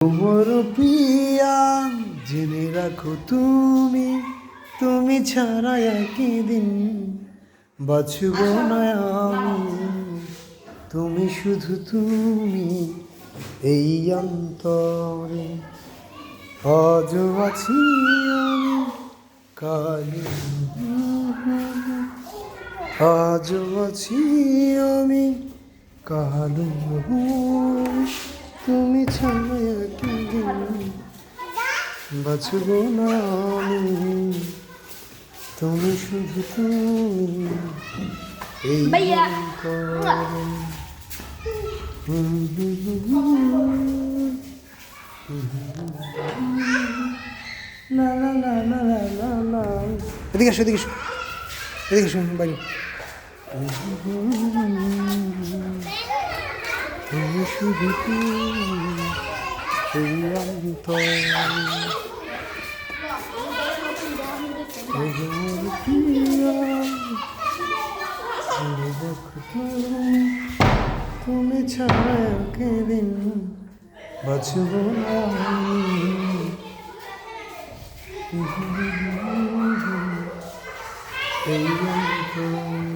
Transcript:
তোমার প্রিয়া জেনে রাখো তুমি ছাড়া একই দিন বাঁচব না আমি, তুমি শুধু তুমি এই অন্তরে। আজও আছি আমি কালে, আজও আছি আমি কালো, তুমি ছাড়া একই দিন বাঁচব না আমি, তুমি শুধু তুমি এই অন্তরে। না না না না না না না, এদিকে এসো, এদিকে এসো, এদিকে এসো বাড়ি। তুমি শুধু তুমি এই অন্তরে। তুমি ছাড়া একদিন বাঁচব না আমি, এই অন্তরে।